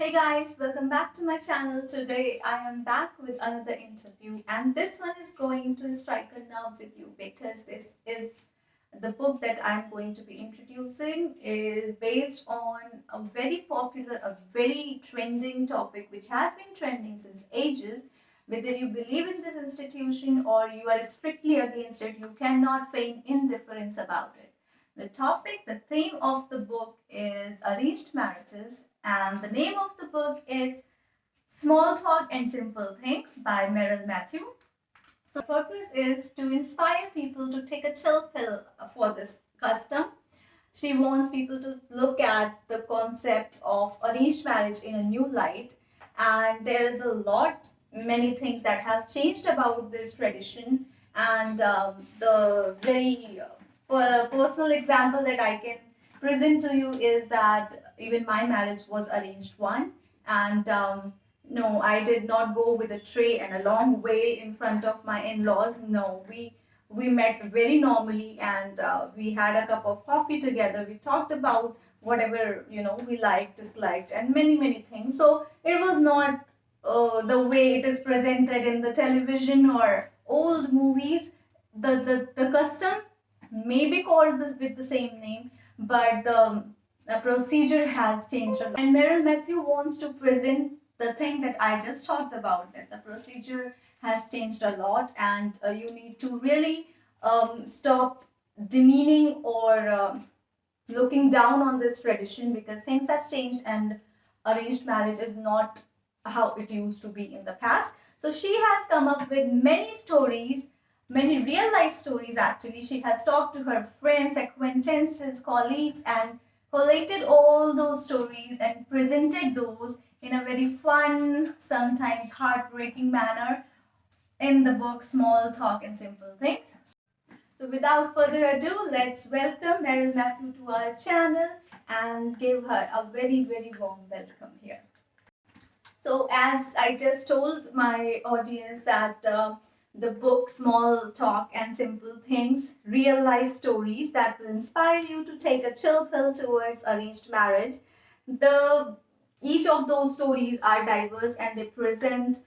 Hey guys, welcome back to my channel. Today I am back with another interview, and this one is going to strike a nerve with you because this is the book that I'm going to be introducing is based on a very popular, a very trending topic which has been trending since ages. Whether you believe in this institution or you are strictly against it, you cannot feign indifference about it. The topic, the theme of the book is arranged marriages, and the name of the book is Small Talk and Simple Things by Meryl Mathew. So, the purpose is to inspire people to take a chill pill for this custom. She wants people to look at the concept of arranged marriage in a new light, and there is a lot, many things that have changed about this tradition. And the very personal example that I can present to you is that even my marriage was arranged one, and no, I did not go with a tray and a long way in front of my in-laws. No, we met very normally, and we had a cup of coffee together. We talked about whatever we liked, disliked, and many things. So it was not the way it is presented in the television or old movies. The custom may be called this with the same name, but the procedure has changed a lot. And Meryl Mathew wants to present the thing that I just talked about, that the procedure has changed a lot, and you need to really stop demeaning or looking down on this tradition because things have changed and arranged marriage is not how it used to be in the past. So she has come up with many stories, many real life stories actually. She has talked to her friends, acquaintances, colleagues, and collated all those stories and presented those in a very fun, sometimes heartbreaking manner in the book Small Talk and Simple Things. So without further ado, let's welcome Meryl Mathew to our channel and give her a very warm welcome here. So as I just told my audience that the book Small Talk and Simple Things, real life stories that will inspire you to take a chill pill towards arranged marriage. The each of those stories are diverse and they present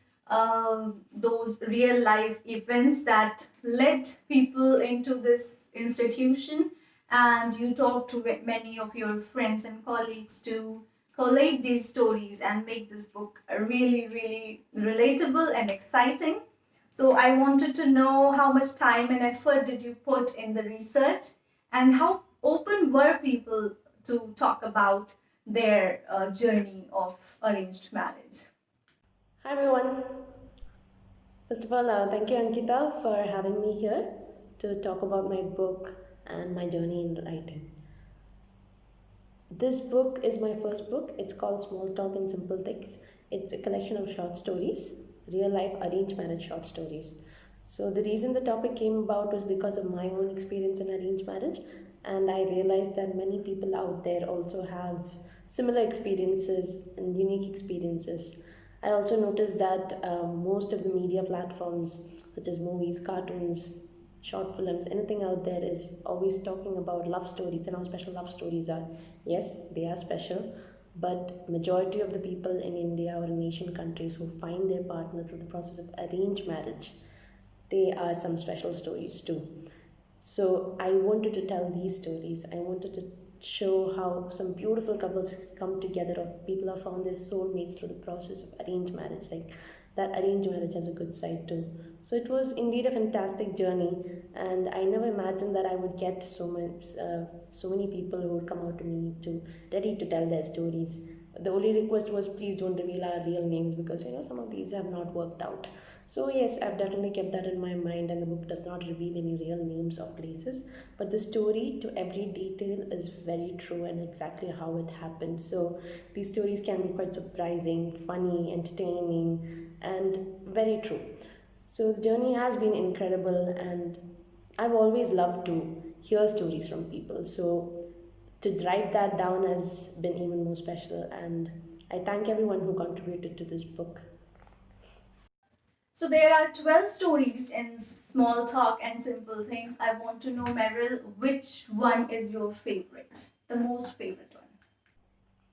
those real life events that led people into this institution, and you talk to many of your friends and colleagues to collate these stories and make this book really relatable and exciting. So I wanted to know how much time and effort did you put in the research, and how open were people to talk about their journey of arranged marriage. Hi everyone. First of all, thank you Ankita for having me here to talk about my book and my journey in writing. This book is my first book. It's called Small Talk and Simple Things. It's a collection of short stories, real life arranged marriage short stories. So the reason the topic came about was because of my own experience in arranged marriage, and I realized that many people out there also have similar experiences and unique experiences. I also noticed that most of the media platforms, such as movies, cartoons, short films, anything out there is always talking about love stories and how special love stories are. Yes, they are special, but majority of the people in India or in Asian countries who find their partner through the process of arranged marriage, they are some special stories too. So I wanted to tell these stories. I wanted to show how some beautiful couples come together, of people have found their soulmates through the process of arranged marriage. Like that arranged marriage has a good side too. So it was indeed a fantastic journey, and I never imagined that I would get so many people who would come out to me to ready to tell their stories. The only request was, please don't reveal our real names, because some of these have not worked out. So yes, I've definitely kept that in my mind, and the book does not reveal any real names or places, but the story to every detail is very true and exactly how it happened. So these stories can be quite surprising, funny, entertaining, and very true. So the journey has been incredible, and I've always loved to hear stories from people. So to write that down has been even more special, and I thank everyone who contributed to this book. So there are 12 stories in Small Talk and Simple Things. I want to know, Meryl, which one is your favorite? The most favorite one.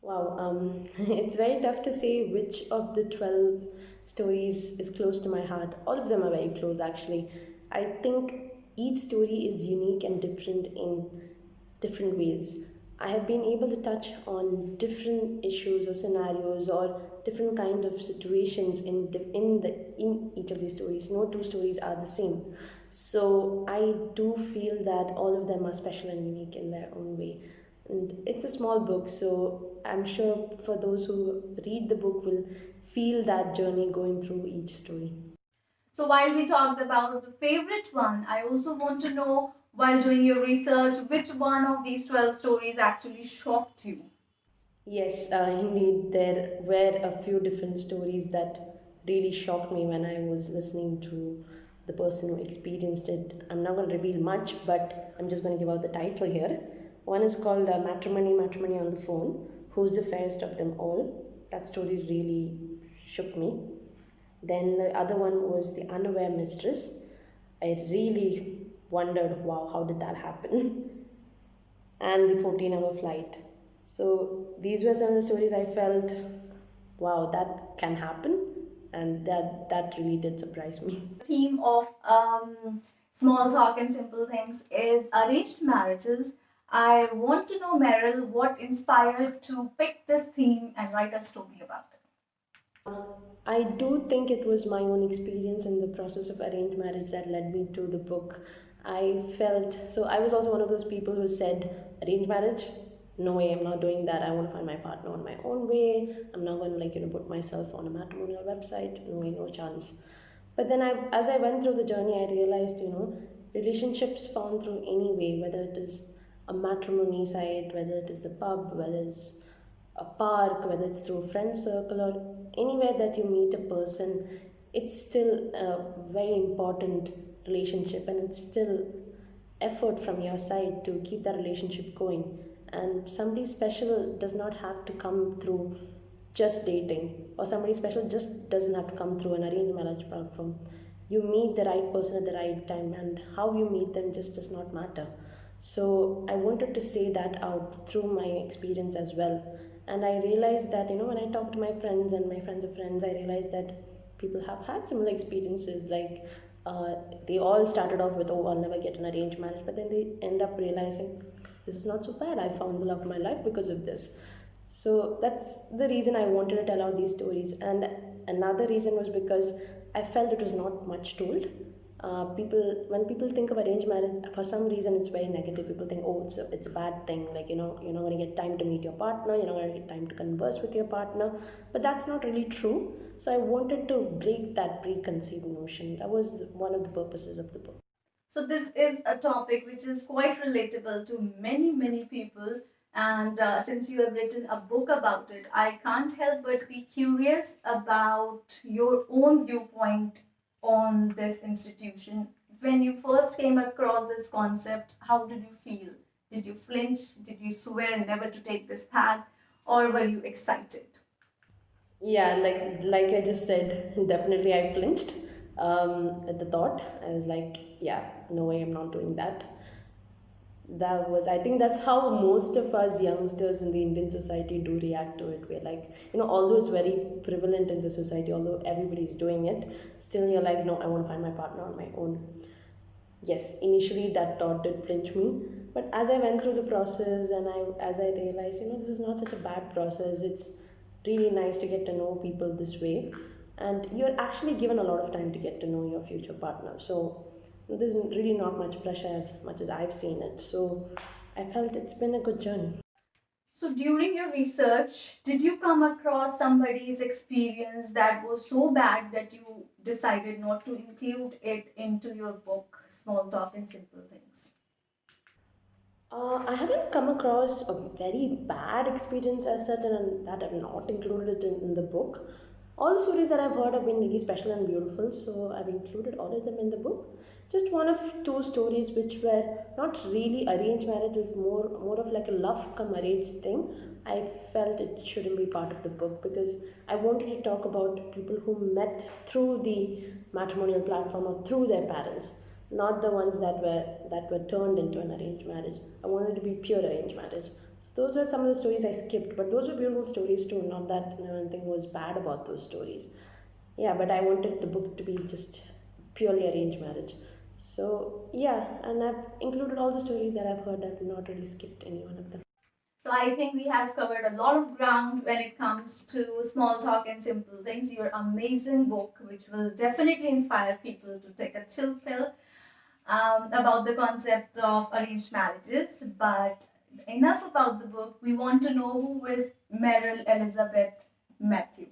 Wow, it's very tough to say which of the 12 stories is close to my heart. All of them are very close, actually. I think each story is unique and different in different ways. I have been able to touch on different issues or scenarios or different kind of situations in each of these stories. No two stories are the same. So I do feel that all of them are special and unique in their own way. And it's a small book, so I'm sure for those who read the book will feel that journey going through each story. So while we talked about the favorite one, I also want to know, while doing your research, which one of these 12 stories actually shocked you? Yes, indeed, there were a few different stories that really shocked me when I was listening to the person who experienced it. I'm not going to reveal much, but I'm just going to give out the title here. One is called Matrimony on the Phone. Who's the fairest of them all? That story really shook me. Then the other one was The Unaware Mistress. I really wondered, wow, how did that happen? And the 14-hour flight. So these were some of the stories I felt, wow, that can happen, and that really did surprise me. Theme of small talk and simple things is arranged marriages. I want to know, Meryl, what inspired to pick this theme and write a story about it. I do think it was my own experience in the process of arranged marriage that led me to the book. I felt so. I was also one of those people who said, arranged marriage? No way, I'm not doing that. I want to find my partner on my own way. I'm not going to, like, put myself on a matrimonial website. No way, no chance. But then as I went through the journey, I realized, relationships found through any way, whether it is a matrimony site, whether it is the pub, whether it's a park, whether it's through a friend circle or anywhere that you meet a person, it's still a very important relationship, and it's still effort from your side to keep that relationship going. And somebody special does not have to come through just dating, or somebody special just doesn't have to come through an arranged marriage platform. You meet the right person at the right time, and how you meet them just does not matter. So I wanted to say that out through my experience as well. And I realized that, when I talk to my friends and my friends of friends, I realized that people have had similar experiences. Like, they all started off with, oh, I'll never get an arranged marriage, but then they end up realizing this is not so bad. I found the love of my life because of this. So that's the reason I wanted to tell out these stories. And another reason was because I felt it was not much told. When people think of arranged marriage, for some reason it's very negative. People think, oh, it's a bad thing. Like, you're not going to get time to meet your partner. You're not going to get time to converse with your partner. But that's not really true. So I wanted to break that preconceived notion. That was one of the purposes of the book. So this is a topic which is quite relatable to many people. And since you have written a book about it, I can't help but be curious about your own viewpoint on this institution. When you first came across this concept, how did you feel? Did you flinch? Did you swear never to take this path? Or were you excited? Yeah, like I just said, definitely I flinched at the thought. I was like, yeah, no way, I'm not doing that. That was, I think that's how most of us youngsters in the Indian society do react to it. We're like, although it's very prevalent in the society, although everybody's doing it, still you're like, no, I want to find my partner on my own. Yes, initially that thought did flinch me, but as I went through the process and as I realized, this is not such a bad process. It's really nice to get to know people this way, and you're actually given a lot of time to get to know your future partner. So there's really not much pressure as much as I've seen it. So I felt it's been a good journey. So, during your research, did you come across somebody's experience that was so bad that you decided not to include it into your book, Small Talk and Simple Things? I haven't come across a very bad experience as such, and that I've not included it in the book. All the stories that I've heard have been really special and beautiful, so I've included all of them in the book. Just one of two stories which were not really arranged marriage, it was more of like a love come arranged thing. I felt it shouldn't be part of the book because I wanted to talk about people who met through the matrimonial platform or through their parents, not the ones that were turned into an arranged marriage. I wanted it to be pure arranged marriage. So those are some of the stories I skipped, but those were beautiful stories too. Not that anything was bad about those stories. Yeah, but I wanted the book to be just purely arranged marriage. So yeah, and I've included all the stories that I've heard. I've not really skipped any one of them. So I think we have covered a lot of ground when it comes to small talk and simple things. Your amazing book, which will definitely inspire people to take a chill pill about the concept of arranged marriages. But enough about the book. We want to know who is Meryl Elizabeth Mathew.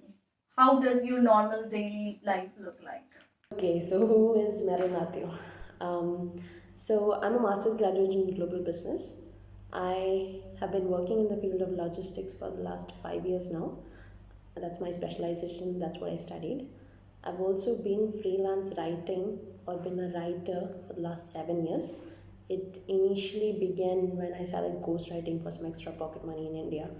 How does your normal daily life look like? Okay, so who is Meryl Mathew? Um, so I'm a master's graduate in global business. I have been working in the field of logistics for the last 5 years now. That's my specialization, that's what I studied. I've also been freelance writing or been a writer for the last 7 years. It initially began when I started ghostwriting for some extra pocket money in India.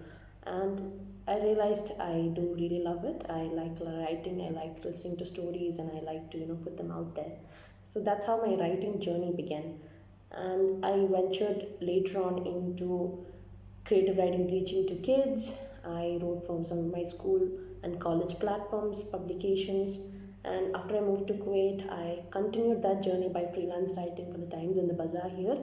And I realized I do really love it. I like writing, I like listening to stories, and I like to, put them out there. So that's how my writing journey began. And I ventured later on into creative writing teaching to kids. I wrote for some of my school and college platforms, publications. And after I moved to Kuwait, I continued that journey by freelance writing for the Times and the Bazaar here.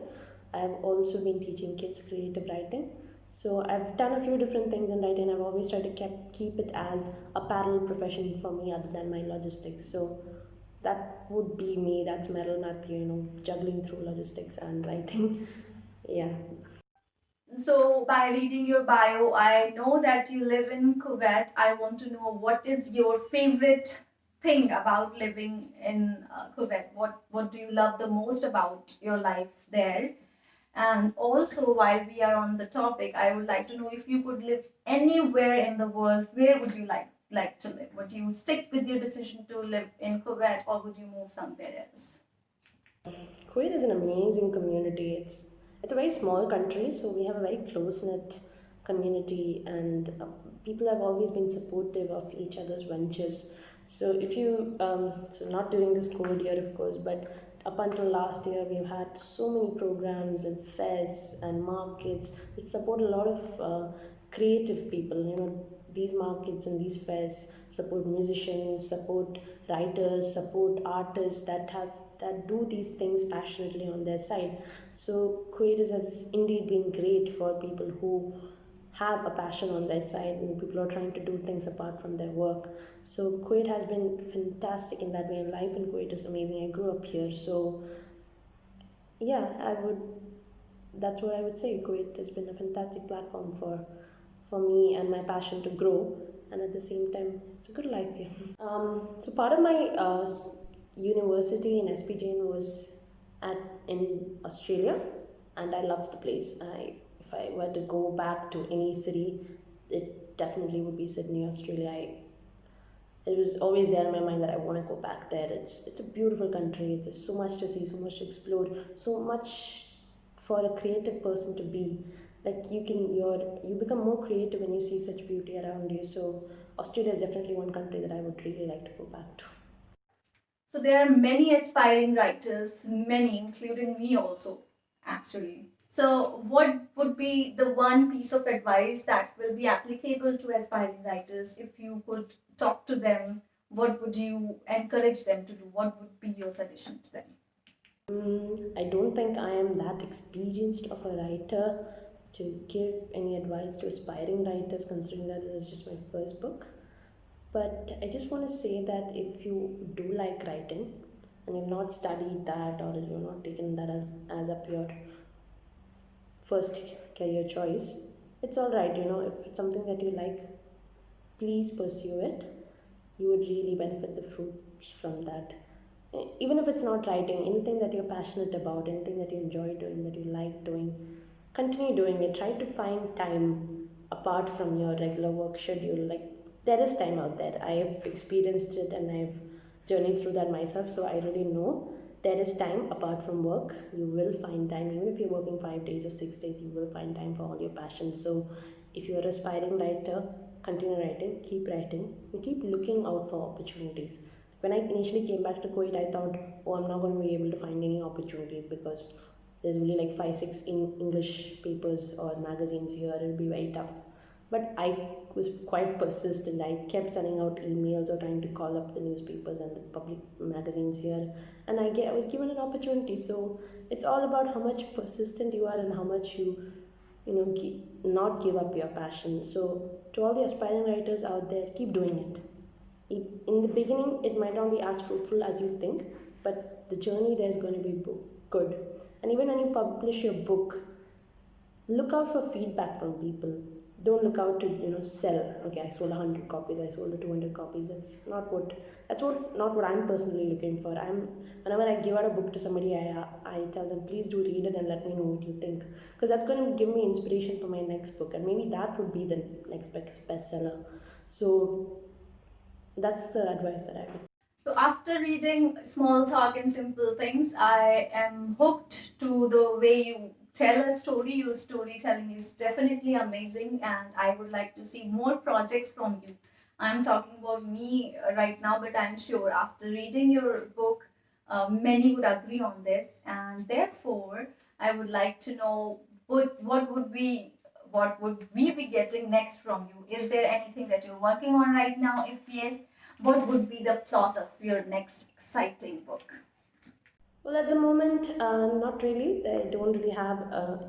I have also been teaching kids creative writing. So I've done a few different things in writing. I've always tried to keep it as a parallel profession for me other than my logistics. So that would be me. That's Meryl Mathew, juggling through logistics and writing. Yeah. So, by reading your bio, I know that you live in Kuwait. I want to know what is your favorite thing about living in Kuwait? What do you love the most about your life there? And also, while we are on the topic, I would like to know if you could live anywhere in the world, where would you like to live? Would you stick with your decision to live in Kuwait, or would you move somewhere else? Kuwait is an amazing community. It's a very small country, so we have a very close knit community, and people have always been supportive of each other's ventures. So if you so not during this COVID year, of course, but up until last year, we've had so many programs and fairs and markets which support a lot of creative people. These markets and these fairs support musicians, support writers, support artists that do these things passionately on their side. So Kuwait has indeed been great for people who have a passion on their side and people are trying to do things apart from their work. So Kuwait has been fantastic in that way, and life in Kuwait is amazing. I grew up here, so yeah, that's what I would say. Kuwait has been a fantastic platform for me and my passion to grow, and at the same time, it's a good life here. So part of my university in SPJN was at in Australia, and I loved the place. If I were to go back to any city, it definitely would be Sydney, Australia. It was always there in my mind that I want to go back there. It's a beautiful country. There's so much to see, so much to explore, so much for a creative person to be. Like you become more creative when you see such beauty around you. So Australia is definitely one country that I would really like to go back to. So there are many aspiring writers, many, including me also, actually. So what would be the one piece of advice that will be applicable to aspiring writers if you could talk to them? What would you encourage them to do? What would be your suggestion to them? I don't think I am that experienced of a writer to give any advice to aspiring writers, considering that this is just my first book. But I just want to say that if you do like writing and you've not studied that or you've not taken that as up your first career choice, it's all right. If it's something that you like, please pursue it. You would really benefit the fruits from that. Even if it's not writing, anything that you're passionate about, anything that you enjoy doing, that you like doing, continue doing it. Try to find time apart from your regular work schedule. Like, there is time out there. I have experienced it and I've journeyed through that myself, so I really know there is time apart from work. You will find time, even if you're working 5 days or 6 days, you will find time for all your passions. So if you're an aspiring writer, continue writing, and keep looking out for opportunities. When I initially came back to Kuwait, I thought, oh, I'm not going to be able to find any opportunities because there's only like 5 6 in English papers or magazines here, it'll be very tough. But I was quite persistent. I kept sending out emails or trying to call up the newspapers and the public magazines here, and I was given an opportunity. So it's all about how much persistent you are and how much not give up your passion. So to all the aspiring writers out there, keep doing it. In the beginning, it might not be as fruitful as you think, but the journey there's going to be good. And even when you publish your book, look out for feedback from people. Don't look out to sell. Okay, I sold 100 copies, I sold 200 copies. That's not what I'm personally looking for. Whenever I give out a book to somebody, I tell them, please do read it and let me know what you think, because that's going to give me inspiration for my next book, and maybe that would be the next bestseller. So that's the advice that I would. So after reading Small Talk and Simple Things, I am hooked to the way you tell a story. Your storytelling is definitely amazing, and I would like to see more projects from you. I'm talking about me right now, but I'm sure after reading your book, many would agree on this, and therefore, I would like to know what would we be getting next from you? Is there anything that you're working on right now? If yes, what would be the plot of your next exciting book? Well, at the moment, not really. I don't really have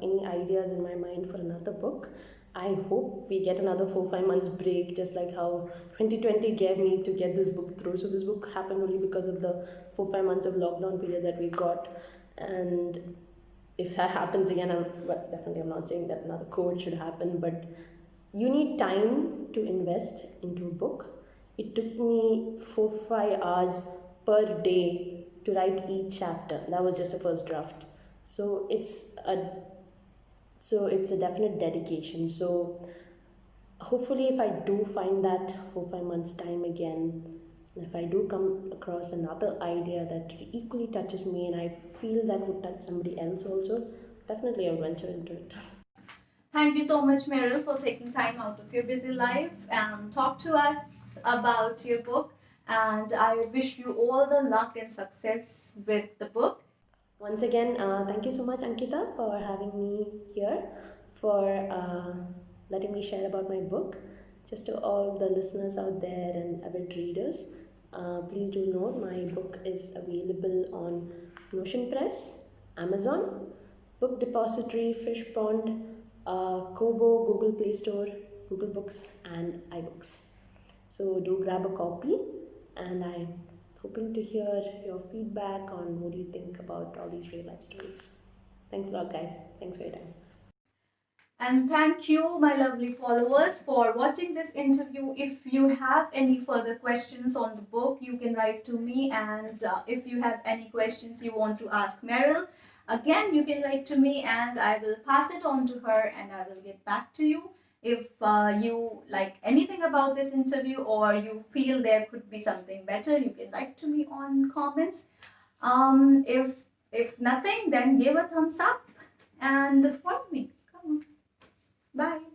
any ideas in my mind for another book. I hope we get another 4 5 months break, just like how 2020 gave me to get this book through. So this book happened only because of the 4 5 months of lockdown period that we got, and if that happens again, definitely I'm not saying that another COVID should happen, but you need time to invest into a book. It took me 4 5 hours per day to write each chapter. That was just a first draft. So it's a definite dedication. So hopefully, if I do find that 4 5 months time again, if I do come across another idea that equally touches me and I feel that would touch somebody else also, definitely I'll venture into it. Thank you so much, Meryl, for taking time out of your busy life and talk to us about your book. And I wish you all the luck and success with the book. Once again, thank you so much, Ankita, for having me here, for letting me share about my book. Just to all the listeners out there and avid readers, please do note my book is available on Notion Press, Amazon, Book Depository, Fish Pond, Kobo, Google Play Store, Google Books, and iBooks. So do grab a copy, and I'm hoping to hear your feedback on what do you think about all these real life stories. Thanks a lot, guys. Thanks for your time. And thank you, my lovely followers, for watching this interview. If you have any further questions on the book, you can write to me. And if you have any questions you want to ask Meryl, again, you can write to me and I will pass it on to her and I will get back to you. If you like anything about this interview or you feel there could be something better, you can write to me on comments. If nothing, then give a thumbs up and follow me. Come on. Bye.